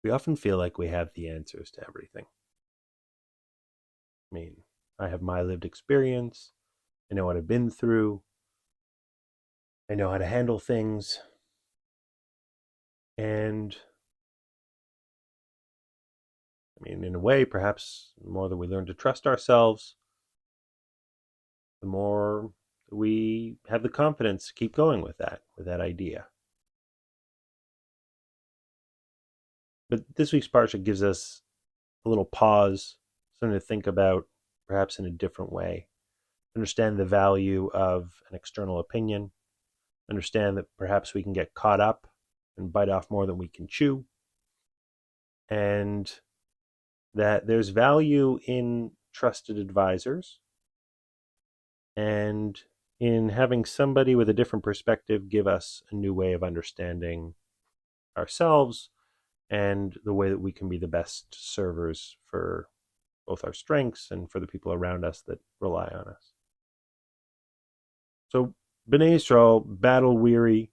We often feel like we have the answers to everything. I have my lived experience. I know what I've been through. I know how to handle things. And in a way, perhaps the more that we learn to trust ourselves, the more we have the confidence to keep going with that idea. But this week's Parsha gives us a little pause, something to think about, perhaps in a different way. Understand the value of an external opinion. Understand that perhaps we can get caught up and bite off more than we can chew. And that there's value in trusted advisors and in having somebody with a different perspective give us a new way of understanding ourselves and the way that we can be the best servers for both our strengths and for the people around us that rely on us. So Bnei Yisrael, battle weary,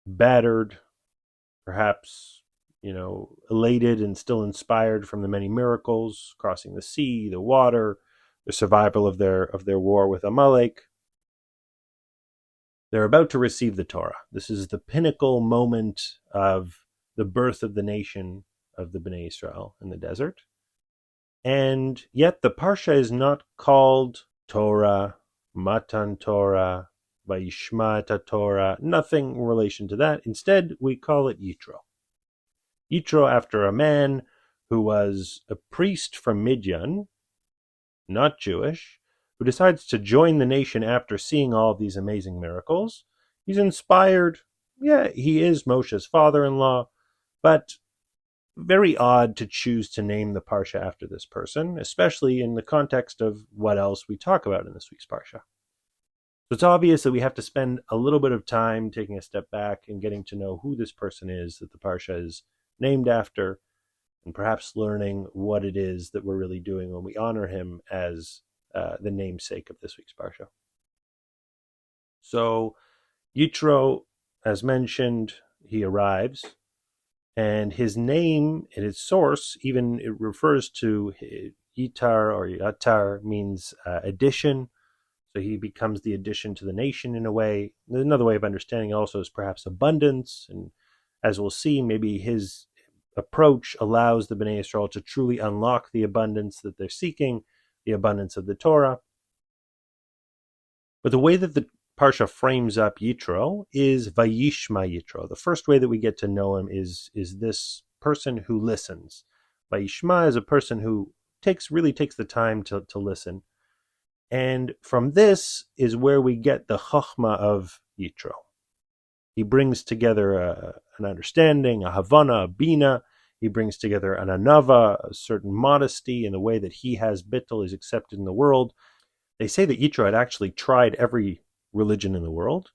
battered, perhaps, elated and still inspired from the many miracles, crossing the sea, the water, the survival of their war with Amalek. They're about to receive the Torah. This is the pinnacle moment of the birth of the nation of the Bnei Israel in the desert. And yet the Parsha is not called Torah, Matan Torah, Vayishma et Torah, nothing in relation to that. Instead, we call it Yitro. Yitro after a man who was a priest from Midian, not Jewish, who decides to join the nation after seeing all of these amazing miracles. He's inspired. Yeah, he is Moshe's father-in-law, but very odd to choose to name the Parsha after this person, especially in the context of what else we talk about in this week's Parsha. So it's obvious that we have to spend a little bit of time taking a step back and getting to know who this person is that the Parsha is named after, and perhaps learning what it is that we're really doing when we honor him as the namesake of this week's Parsha. So Yitro, as mentioned, he arrives, and his name at its source, even it refers to Yitar or Yatar, means addition. So he becomes the addition to the nation in a way. Another way of understanding also is perhaps abundance. And as we'll see, maybe his approach allows the Bnei Israel to truly unlock the abundance that they're seeking, the abundance of the Torah. But the way that the Parsha frames up Yitro is Vayishma Yitro. The first way that we get to know him is this person who listens. Vayishma is a person who really takes the time to listen. And from this is where we get the Chachma of Yitro. He brings together an understanding, a Havana, a Bina. He brings together an Anava, a certain modesty in the way that he has bittul, is accepted in the world. They say that Yitro had actually tried every religion in the world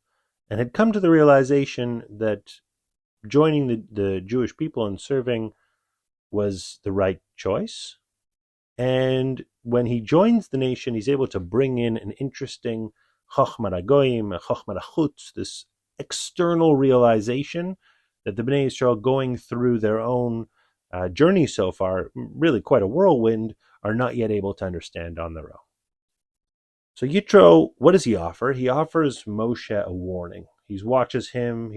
and had come to the realization that joining the Jewish people and serving was the right choice. And when he joins the nation, he's able to bring in an interesting Chochmat HaGoyim, a Chochmat HaChutz, this external realization that the Bnei Yisrael, going through their own journey so far, really quite a whirlwind, are not yet able to understand on their own. So Yitro, what does he offer? He offers Moshe a warning. He watches him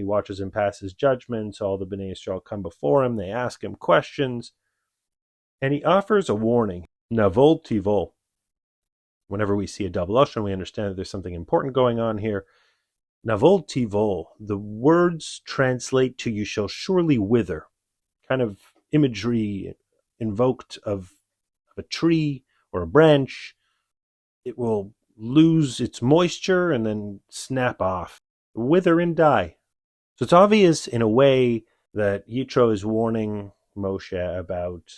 pass his judgments. All the Bnei Yisrael come before him. They ask him questions. And he offers a warning. Navol tivol. Whenever we see a double lashon, we understand that there's something important going on here. Navol tivol. The words translate to "you shall surely wither," kind of imagery invoked of a tree or a branch. It will lose its moisture and then snap off, wither and die. So it's obvious in a way that Yitro is warning Moshe about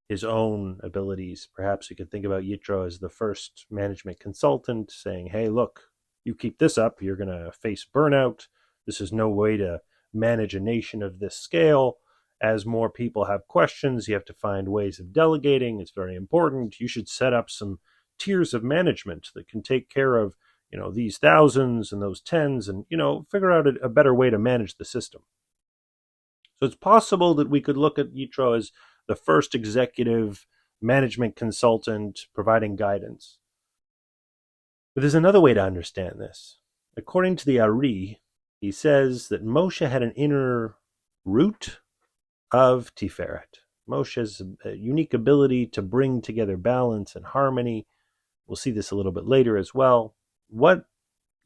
his own abilities. Perhaps we could think about Yitro as the first management consultant saying, hey, look, you keep this up, you're going to face burnout. This is no way to manage a nation of this scale. As more people have questions, you have to find ways of delegating. It's very important. You should set up some tiers of management that can take care of, these thousands and those tens and, figure out a better way to manage the system. So it's possible that we could look at Yitro as the first executive management consultant providing guidance. But there's another way to understand this. According to the Ari, he says that Moshe had an inner root of Tiferet. Moshe's unique ability to bring together balance and harmony. We'll see this a little bit later as well. What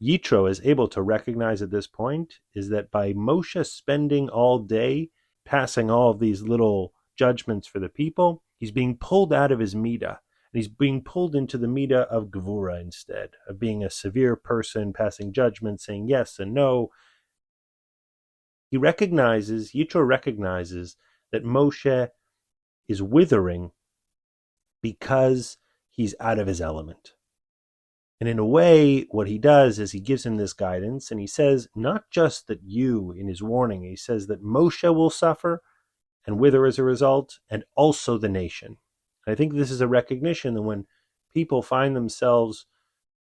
Yitro is able to recognize at this point is that by Moshe spending all day passing all of these little judgments for the people, he's being pulled out of his midah. And he's being pulled into the midah of Gevura instead, of being a severe person, passing judgments, saying yes and no. Yitro recognizes that Moshe is withering because he's out of his element. And in a way, what he does is he gives him this guidance, and he says, not just that you, in his warning, he says that Moshe will suffer and wither as a result, and also the nation. And I think this is a recognition that when people find themselves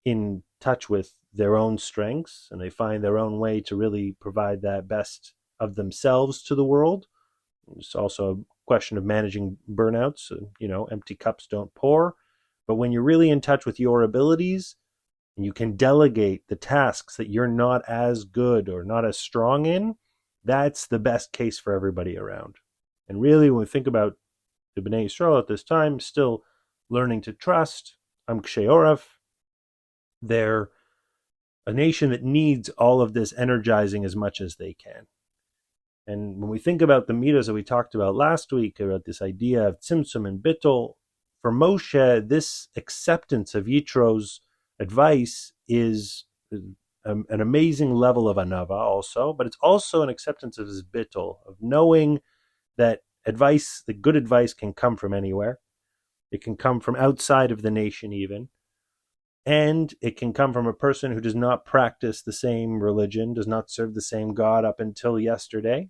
in touch with their own strengths, and they find their own way to really provide that best of themselves to the world, it's also a question of managing burnouts. Empty cups don't pour. But when you're really in touch with your abilities, and you can delegate the tasks that you're not as good or not as strong in, that's the best case for everybody around. And really, when we think about the Bnei Yisrael at this time, still learning to trust, Am Kshei Orav, they're a nation that needs all of this energizing as much as they can. And when we think about the midas that we talked about last week, about this idea of tzimtzum and bittul, for Moshe, this acceptance of Yitro's advice is an amazing level of anava also, but it's also an acceptance of his bittul, of knowing that good advice can come from anywhere. It can come from outside of the nation even. And it can come from a person who does not practice the same religion, does not serve the same God up until yesterday.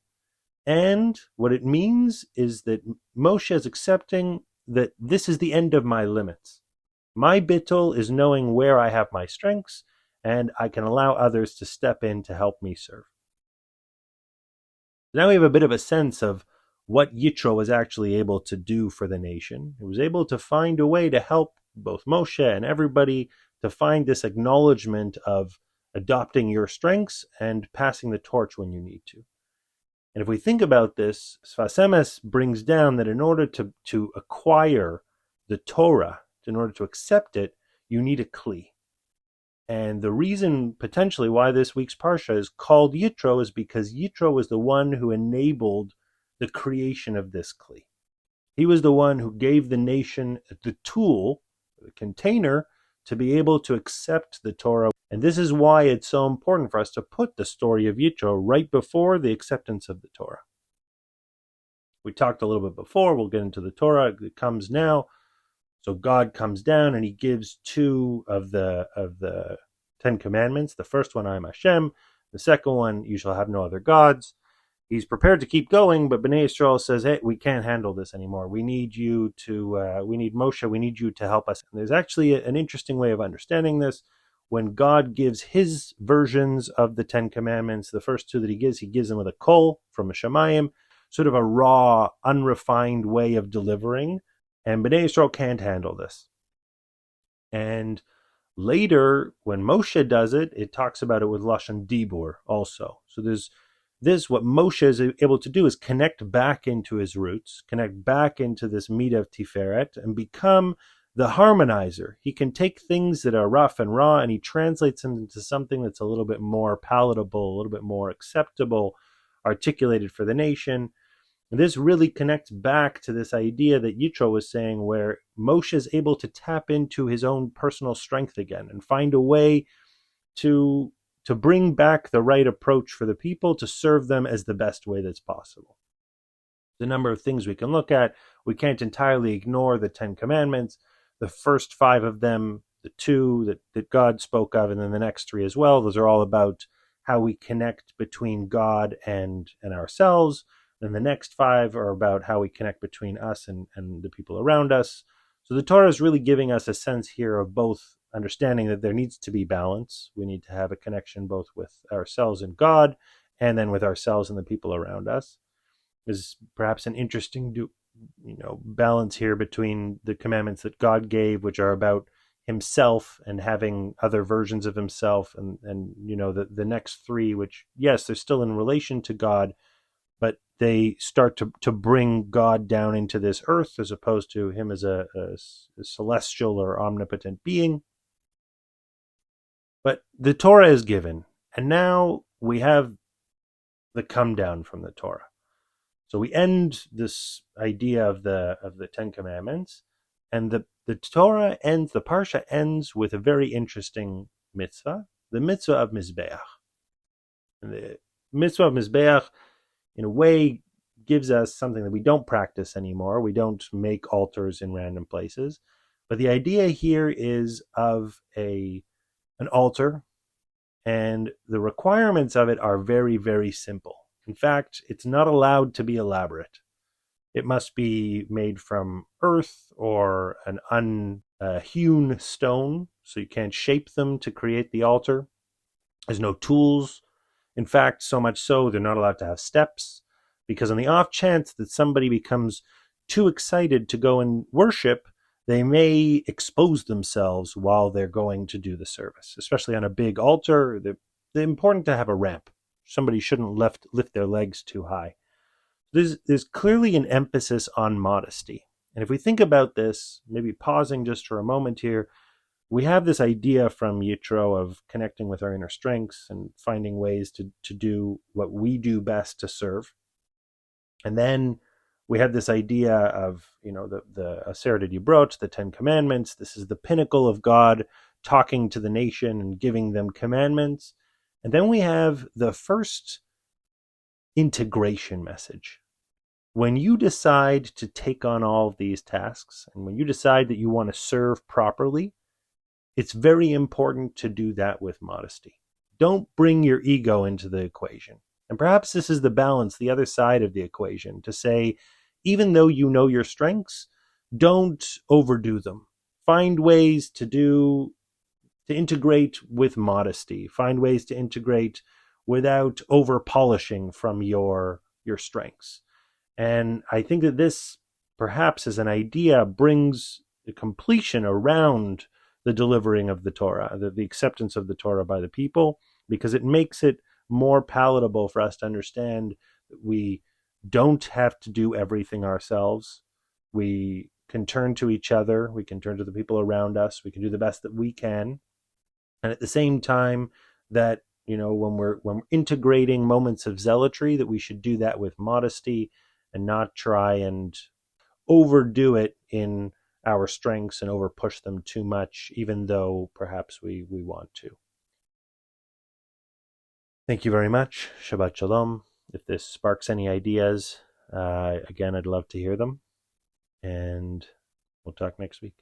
And what it means is that Moshe is accepting that this is the end of my limits. My bittul is knowing where I have my strengths, and I can allow others to step in to help me serve. Now we have a bit of a sense of what Yitro was actually able to do for the nation. He was able to find a way to help both Moshe and everybody to find this acknowledgement of adopting your strengths and passing the torch when you need to. And if we think about this, Sfas Emes brings down that in order to acquire the Torah, in order to accept it, you need a kli. And the reason potentially why this week's Parsha is called Yitro is because Yitro was the one who enabled the creation of this kli. He was the one who gave the nation the tool, the container, to be able to accept the Torah. And this is why it's so important for us to put the story of Yitro right before the acceptance of the Torah. We talked a little bit before, we'll get into the Torah, it comes now. So God comes down and he gives two of the 10 commandments. The first one, I am Hashem. The second one, you shall have no other gods. He's prepared to keep going, but Bnei Yisrael says, hey, we can't handle this anymore. We need you to, we need Moshe, we need you to help us. And there's actually an interesting way of understanding this. When God gives his versions of the 10 commandments, the first two that he gives them with a kol from a Shemayim, sort of a raw, unrefined way of delivering. And Bnei Yisrael can't handle this. And later, when Moshe does it, it talks about it with Lashon Dibur also. So what Moshe is able to do is connect back into his roots, connect back into this midah of Tiferet, and become the harmonizer. He can take things that are rough and raw, and he translates them into something that's a little bit more palatable, a little bit more acceptable, articulated for the nation. And this really connects back to this idea that Yitro was saying, where Moshe is able to tap into his own personal strength again and find a way to bring back the right approach for the people, to serve them as the best way that's possible. The number of things we can look at. We can't entirely ignore the 10 commandments. The first 5 of them, the 2 that God spoke of, and then the next 3 as well, those are all about how we connect between God and ourselves. And the next 5 are about how we connect between us and the people around us. So the Torah is really giving us a sense here of both understanding that there needs to be balance. We need to have a connection both with ourselves and God, and then with ourselves and the people around us. There's perhaps an interesting balance here between the commandments that God gave, which are about himself and having other versions of himself, and the next three, which, yes, they're still in relation to God, but they start to bring God down into this earth as opposed to him as a celestial or omnipotent being. But the Torah is given, and now we have the come down from the Torah. So we end this idea of the Ten Commandments, and the Torah ends, the Parsha ends with a very interesting mitzvah, the mitzvah of Mizbeach. And the mitzvah of Mizbeach, in a way, gives us something that we don't practice anymore. We don't make altars in random places. But the idea here is of an altar, and the requirements of it are very, very simple. In fact, it's not allowed to be elaborate. It must be made from earth or an unhewn stone, so you can't shape them to create the altar. There's no tools. In fact, so much so, they're not allowed to have steps, because on the off chance that somebody becomes too excited to go and worship, they may expose themselves while they're going to do the service, especially on a big altar. They're important to have a ramp. Somebody shouldn't lift their legs too high. There's clearly an emphasis on modesty. And if we think about this, maybe pausing just for a moment here, we have this idea from Yitro of connecting with our inner strengths and finding ways to do what we do best to serve. And then we have this idea of, the Aseret Dibrot, the Ten Commandments. This is the pinnacle of God talking to the nation and giving them commandments. And then we have the first integration message. When you decide to take on all of these tasks, and when you decide that you want to serve properly, it's very important to do that with modesty. Don't bring your ego into the equation. And perhaps this is the balance, the other side of the equation, to say, even though you know your strengths, don't overdo them. Find ways to integrate with modesty. Find ways to integrate without over polishing from your strengths. And I think that this, perhaps as an idea, brings the completion around the delivering of the Torah, the acceptance of the Torah by the people, because it makes it more palatable for us to understand that we don't have to do everything ourselves. We can turn to each other. We can turn to the people around us. We can do the best that we can. And at the same time, that when we're integrating moments of zealotry, that we should do that with modesty and not try and overdo it in our strengths and over push them too much, even though perhaps we want to. Thank you very much. Shabbat Shalom. If this sparks any ideas, again, I'd love to hear them. And we'll talk next week.